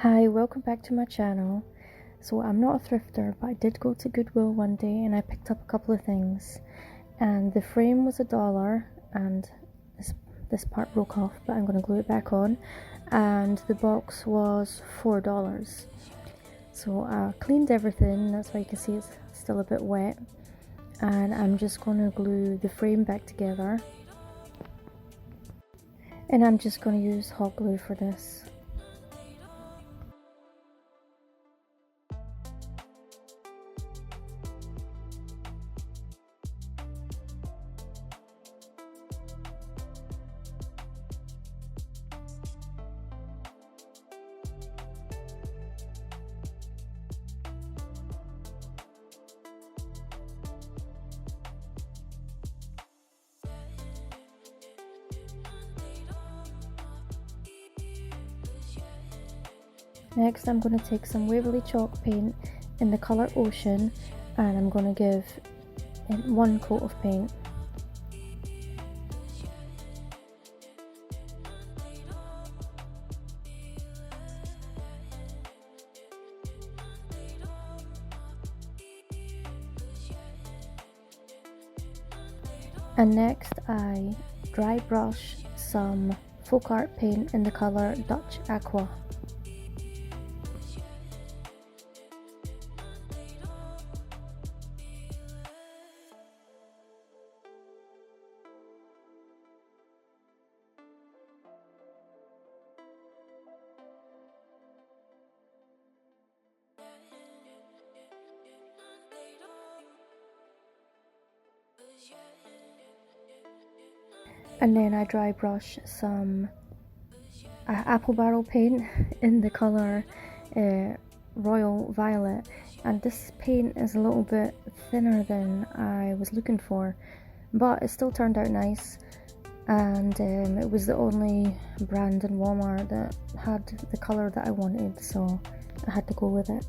Hi, welcome back to my channel. So I'm not a thrifter, but I did go to Goodwill one day and I picked up a couple of things. And the frame was $1 and this part broke off, but I'm going to glue it back on. And the box was $4. So I cleaned everything, that's why you can see it's still a bit wet. And I'm just going to glue the frame back together. And I'm just going to use hot glue for this. Next I'm going to take some Waverly chalk paint in the colour Ocean and I'm going to give it one coat of paint. And next I dry brush some folk art paint in the colour Dutch Aqua. And then I dry brush some apple barrel paint in the colour Royal Violet, and this paint is a little bit thinner than I was looking for, but it still turned out nice, and it was the only brand in Walmart that had the colour that I wanted, so I had to go with it.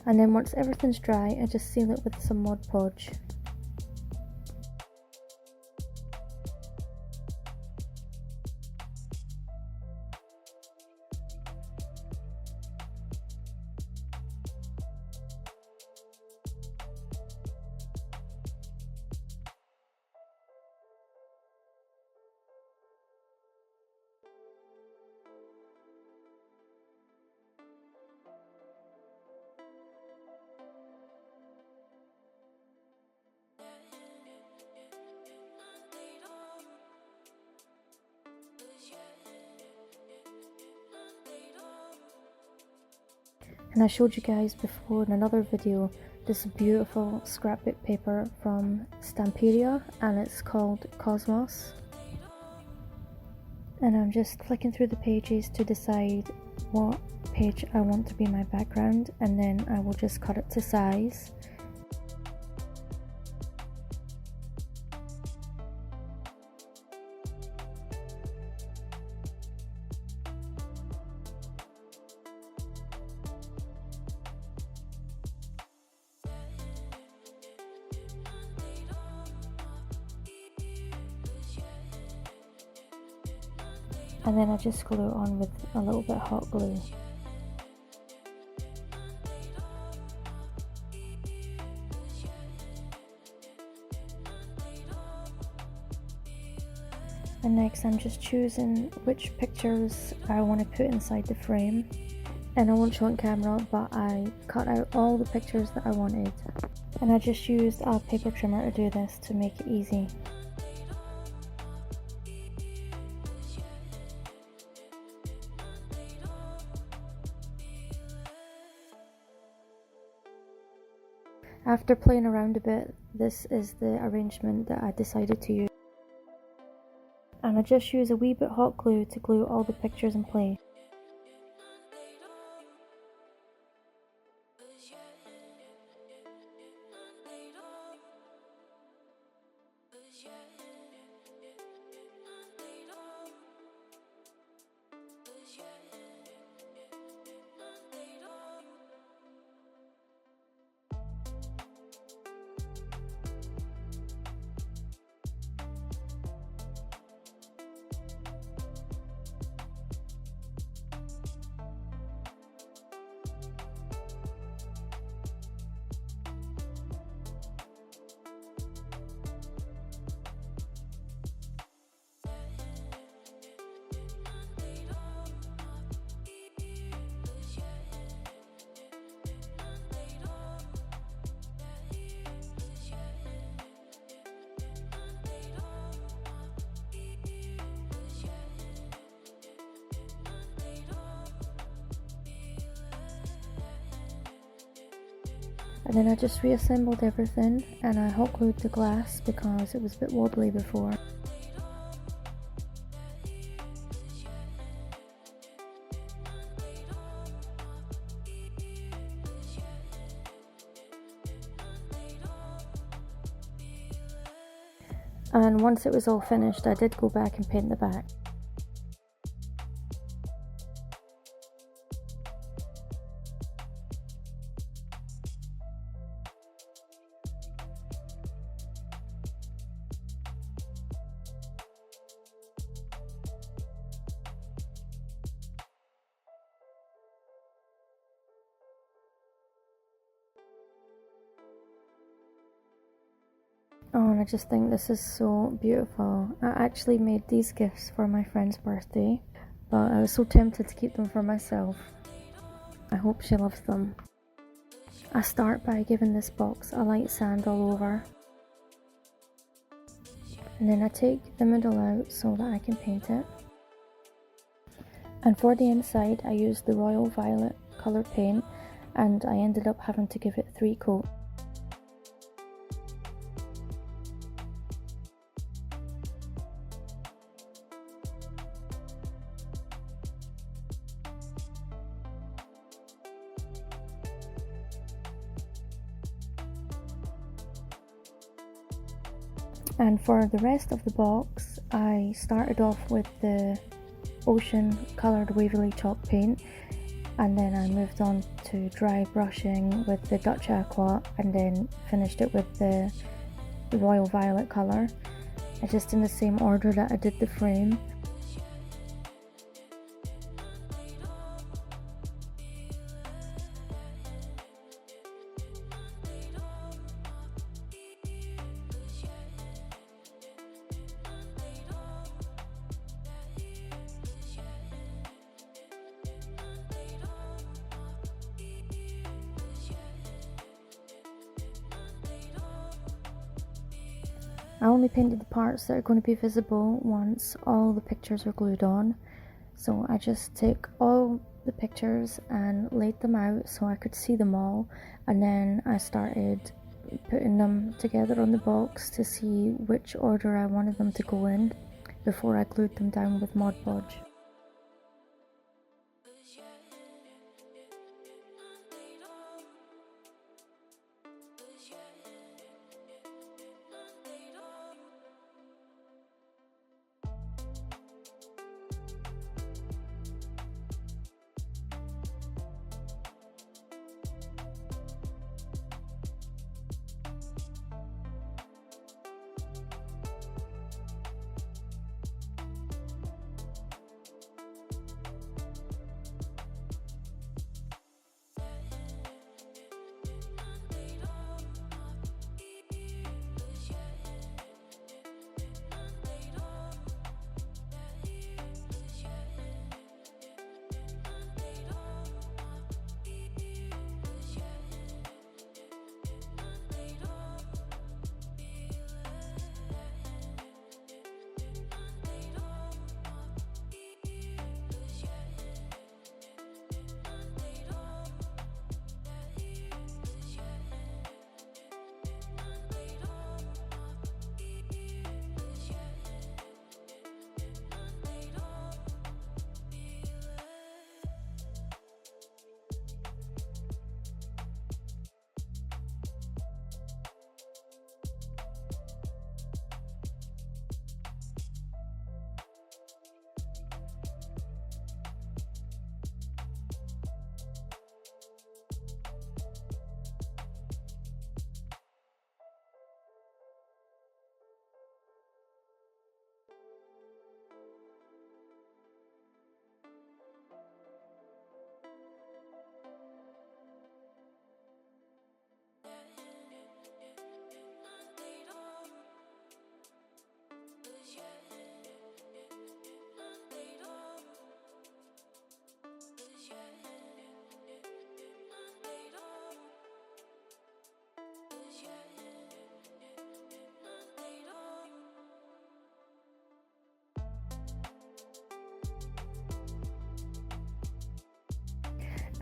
And then once everything's dry, I just seal it with some Mod Podge. And I showed you guys before in another video this beautiful scrapbook paper from Stamperia, and it's called Cosmos. And I'm just flicking through the pages to decide what page I want to be my background, and then I will just cut it to size. And then I just glue it on with a little bit of hot glue. And next I'm just choosing which pictures I want to put inside the frame. and I won't show on camera, but I cut out all the pictures that I wanted, and I just used a paper trimmer to do this to make it easy. After playing around a bit, this is the arrangement that I decided to use. And I just use a wee bit hot glue to glue all the pictures in place. And then I just reassembled everything, and I hot glued the glass because it was a bit wobbly before. And once it was all finished, I did go back and paint the back. Oh, and I just think this is so beautiful. I actually made these gifts for my friend's birthday, but I was so tempted to keep them for myself. I hope she loves them. I start by giving this box a light sand all over, and then I take the middle out so that I can paint it. And for the inside, I used the royal violet colour paint, and I ended up having to give it 3 coats. And for the rest of the box, I started off with the ocean coloured Waverly chalk paint, and then I moved on to dry brushing with the Dutch aqua, and then finished it with the royal violet colour, just in the same order that I did the frame. I only painted the parts that are going to be visible once all the pictures are glued on, so I just take all the pictures and laid them out so I could see them all, and then I started putting them together on the box to see which order I wanted them to go in before I glued them down with Mod Podge.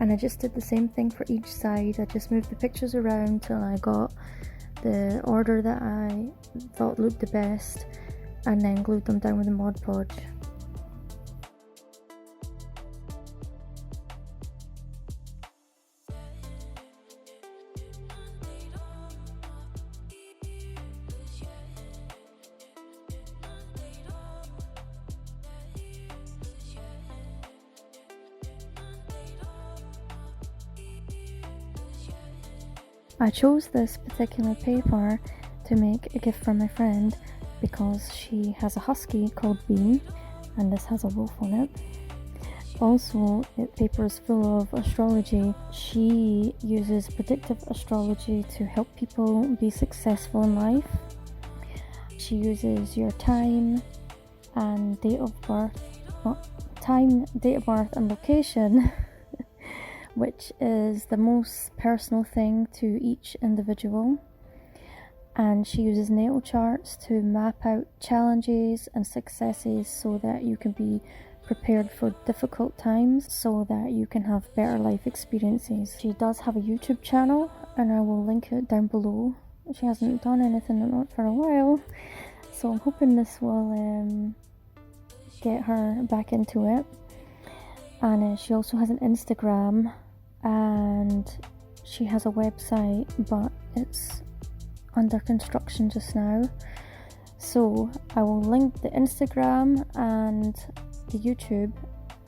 and I just did the same thing for each side. I just moved the pictures around till I got the order that I thought looked the best, and then glued them down with a Mod Podge. I chose this particular paper to make a gift for my friend because she has a husky called Bean, and this has a wolf on it. Also, the paper is full of astrology. She uses predictive astrology to help people be successful in life. She uses your time and date of birth, date of birth and location, which is the most personal thing to each individual. And she uses natal charts to map out challenges and successes so that you can be prepared for difficult times, so that you can have better life experiences. She does have a YouTube channel, and I will link it down below. She hasn't done anything on it for a while, so I'm hoping this will get her back into it. And she also has an Instagram, and she has a website, but it's under construction just now. So I will link the Instagram and the YouTube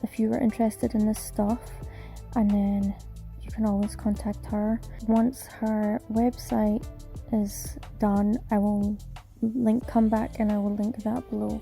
if you are interested in this stuff, and then you can always contact her. Once her website is done, I will come back and I will link that below.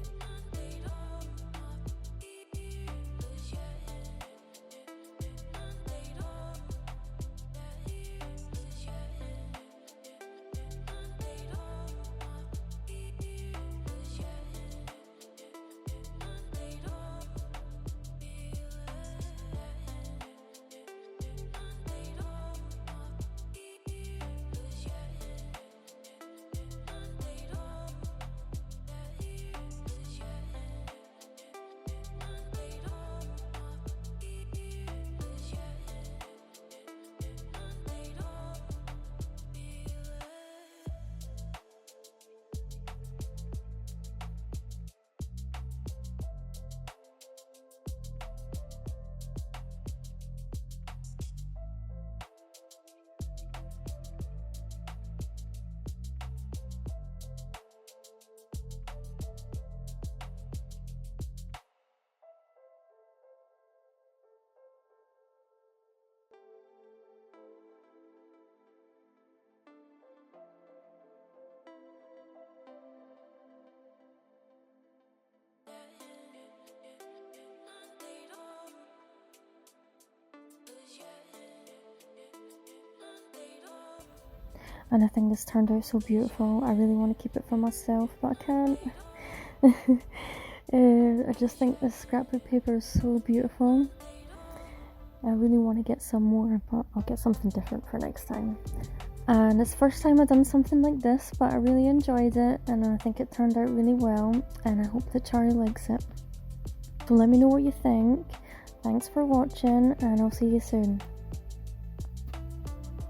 And I think this turned out so beautiful. I really want to keep it for myself, but I can't. I just think this scrapbook paper is so beautiful. I really want to get some more, but I'll get something different for next time. And it's the first time I've done something like this, but I really enjoyed it, and I think it turned out really well, and I hope that Charlie likes it. So let me know what you think. Thanks for watching, and I'll see you soon.